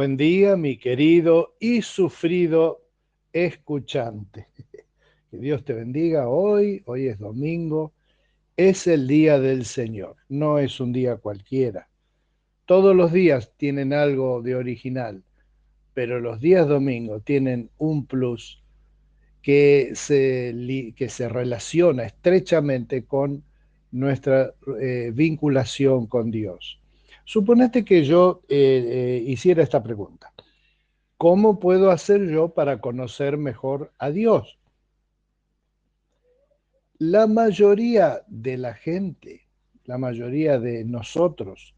Buen día, mi querido y sufrido escuchante. Que Dios te bendiga hoy. Hoy es domingo. Es el día del Señor. No es un día cualquiera. Todos los días tienen algo de original, pero los días domingos tienen un plus que se relaciona estrechamente con nuestra vinculación con Dios. Suponete que yo hiciera esta pregunta. ¿Cómo puedo hacer yo para conocer mejor a Dios? La mayoría de la gente, la mayoría de nosotros,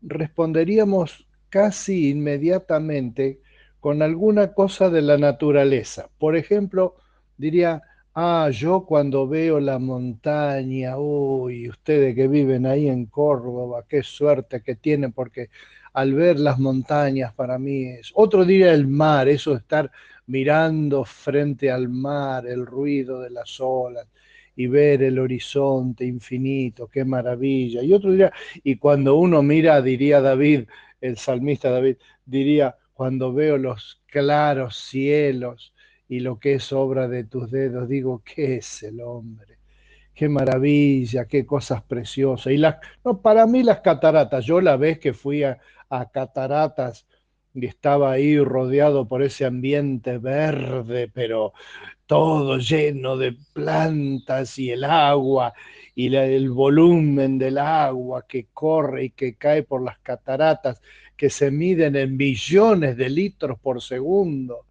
responderíamos casi inmediatamente con alguna cosa de la naturaleza. Por ejemplo, diría, yo cuando veo la montaña, uy, ustedes que viven ahí en Córdoba, qué suerte que tienen, porque al ver las montañas para mí es, otro diría el mar, eso de estar mirando frente al mar, el ruido de las olas y ver el horizonte infinito, qué maravilla. Y otro diría, y cuando uno mira, diría David, el salmista David, diría, cuando veo los claros cielos y lo que es obra de tus dedos, digo, ¿qué es el hombre? Qué maravilla, qué cosas preciosas. Y no, para mí las cataratas, yo la vez que fui a cataratas y estaba ahí rodeado por ese ambiente verde, pero todo lleno de plantas y el agua y el volumen del agua que corre y que cae por las cataratas que se miden en billones de litros por segundo.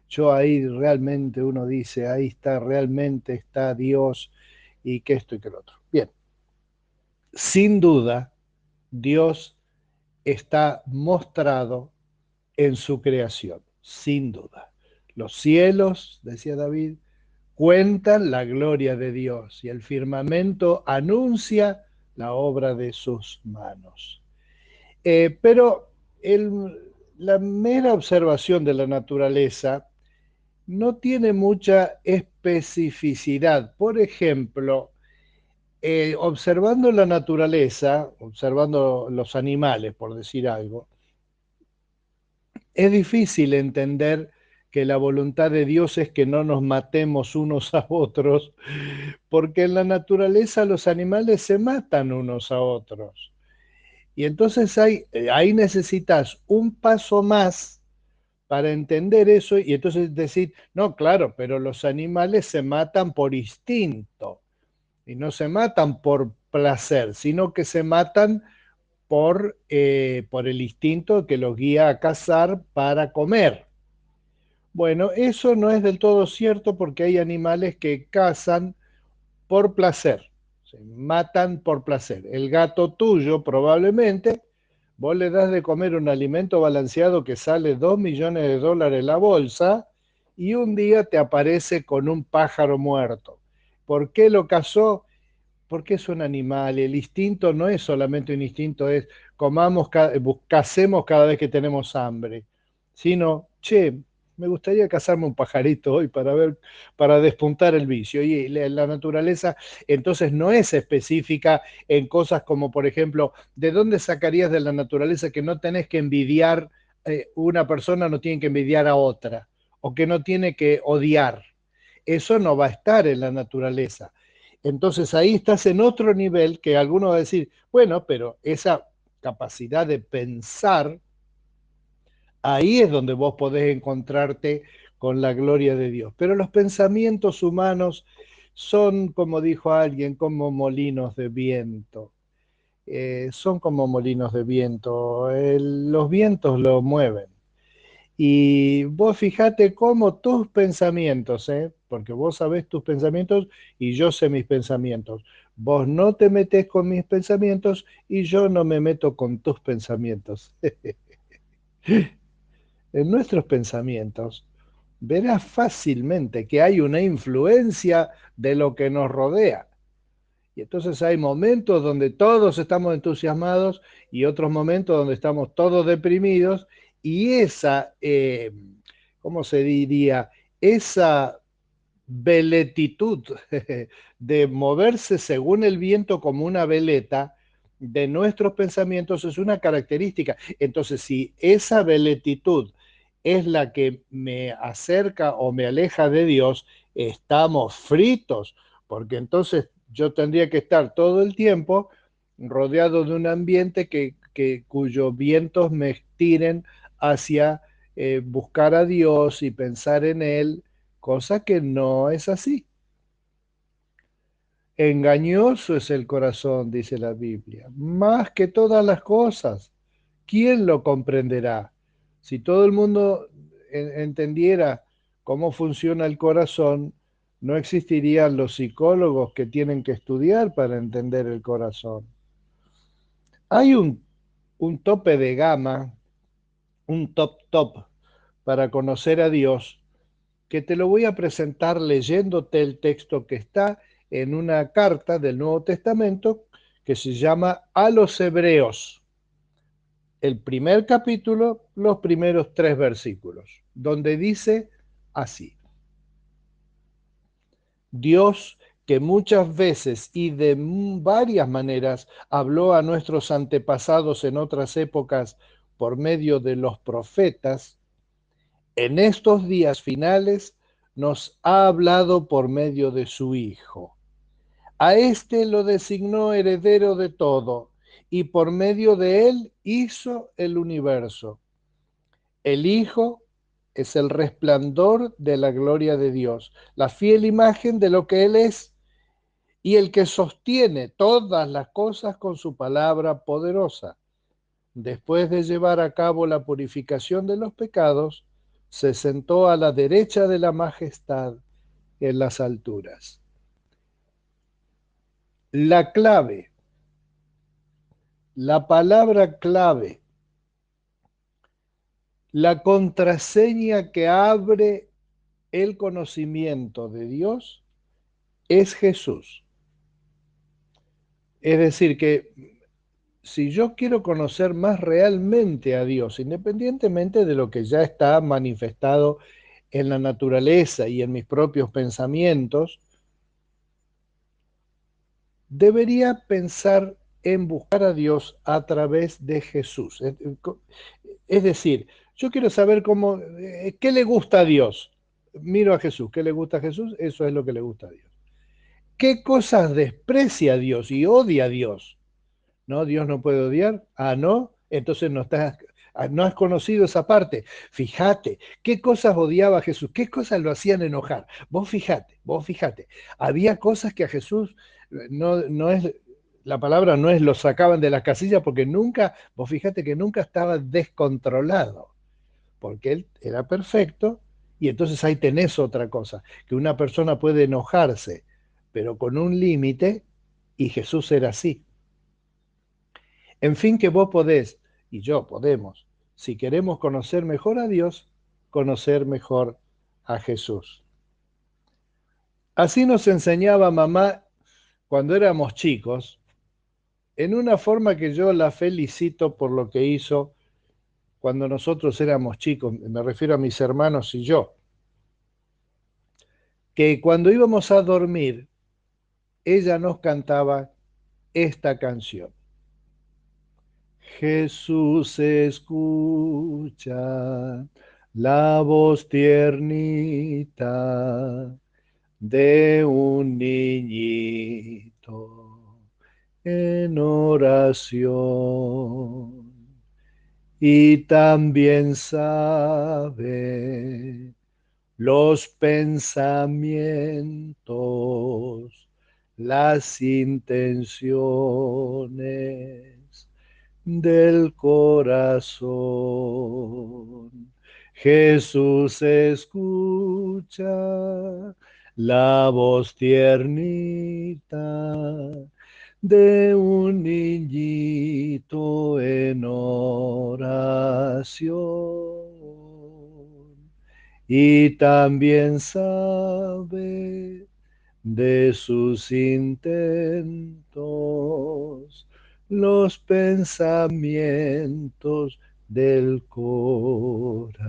Yo ahí realmente uno dice, ahí está, realmente está Dios y que esto y que lo otro. Bien, sin duda, Dios está mostrado en su creación, sin duda. Los cielos, decía David, cuentan la gloria de Dios y el firmamento anuncia la obra de sus manos. Pero la mera observación de la naturaleza no tiene mucha especificidad. Por ejemplo, observando la naturaleza, observando los animales, por decir algo, es difícil entender que la voluntad de Dios es que no nos matemos unos a otros, porque en la naturaleza los animales se matan unos a otros. Y entonces ahí necesitas un paso más para entender eso y entonces decir, no, claro, pero los animales se matan por instinto y no se matan por placer, sino que se matan por el instinto que los guía a cazar para comer. Bueno, eso no es del todo cierto porque hay animales que cazan por placer, se matan por placer. El gato tuyo probablemente, vos le das de comer un alimento balanceado que sale $2 millones la bolsa y un día te aparece con un pájaro muerto. ¿Por qué lo cazó? Porque es un animal, el instinto no es solamente un instinto, es cacemos cada vez que tenemos hambre, sino, che, me gustaría cazarme un pajarito hoy para ver, para despuntar el vicio. Y la naturaleza entonces no es específica en cosas como, por ejemplo, ¿de dónde sacarías de la naturaleza que no tenés que envidiar, una persona no tiene que envidiar a otra, o que no tiene que odiar? Eso no va a estar en la naturaleza. Entonces ahí estás en otro nivel que algunos va a decir, bueno, pero esa capacidad de pensar, ahí es donde vos podés encontrarte con la gloria de Dios. Pero los pensamientos humanos son, como dijo alguien, como molinos de viento. Son como molinos de viento. Los vientos lo mueven. Y vos fijate cómo tus pensamientos, porque vos sabés tus pensamientos y yo sé mis pensamientos. Vos no te metés con mis pensamientos y yo no me meto con tus pensamientos. En nuestros pensamientos verás fácilmente que hay una influencia de lo que nos rodea. Y entonces hay momentos donde todos estamos entusiasmados y otros momentos donde estamos todos deprimidos y esa, ¿cómo se diría? Esa veletitud de moverse según el viento como una veleta de nuestros pensamientos es una característica. Entonces, si esa veletitud es la que me acerca o me aleja de Dios, estamos fritos, porque entonces yo tendría que estar todo el tiempo rodeado de un ambiente cuyos vientos me tiren hacia buscar a Dios y pensar en Él, cosa que no es así. Engañoso es el corazón, dice la Biblia, más que todas las cosas. ¿Quién lo comprenderá? Si todo el mundo entendiera cómo funciona el corazón, no existirían los psicólogos que tienen que estudiar para entender el corazón. Hay un tope de gama, un top para conocer a Dios, que te lo voy a presentar leyéndote el texto que está en una carta del Nuevo Testamento que se llama A los Hebreos. El primer capítulo, los primeros 3 versículos, donde dice así: Dios, que muchas veces y de varias maneras habló a nuestros antepasados en otras épocas por medio de los profetas, en estos días finales nos ha hablado por medio de su Hijo. A éste lo designó heredero de todo y por medio de él hizo el universo. El Hijo es el resplandor de la gloria de Dios, la fiel imagen de lo que Él es y el que sostiene todas las cosas con su palabra poderosa. Después de llevar a cabo la purificación de los pecados, se sentó a la derecha de la majestad en las alturas. La clave, la palabra clave, la contraseña que abre el conocimiento de Dios es Jesús. Es decir, que si yo quiero conocer más realmente a Dios, independientemente de lo que ya está manifestado en la naturaleza y en mis propios pensamientos, debería pensar en buscar a Dios a través de Jesús. Es decir, yo quiero saber qué le gusta a Dios. Miro a Jesús, ¿qué le gusta a Jesús? Eso es lo que le gusta a Dios. ¿Qué cosas desprecia a Dios y odia a Dios? ¿No? Dios no puede odiar. Ah, no. Entonces no has conocido esa parte. Fíjate, qué cosas odiaba a Jesús, qué cosas lo hacían enojar. Vos fíjate. Había cosas que a Jesús no es, la palabra no es lo sacaban de las casillas porque nunca, vos fíjate que nunca estaba descontrolado, porque él era perfecto y entonces ahí tenés otra cosa, que una persona puede enojarse, pero con un límite y Jesús era así. En fin, que vos podés y yo podemos, si queremos conocer mejor a Dios, conocer mejor a Jesús. Así nos enseñaba mamá cuando éramos chicos, en una forma que yo la felicito por lo que hizo cuando nosotros éramos chicos, me refiero a mis hermanos y yo, que cuando íbamos a dormir, ella nos cantaba esta canción. Jesús escucha la voz tiernita de un niñito en oración y también sabe los pensamientos, las intenciones del corazón. Jesús escucha la voz tiernita de un niñito en oración y también sabe de sus intentos los pensamientos del corazón.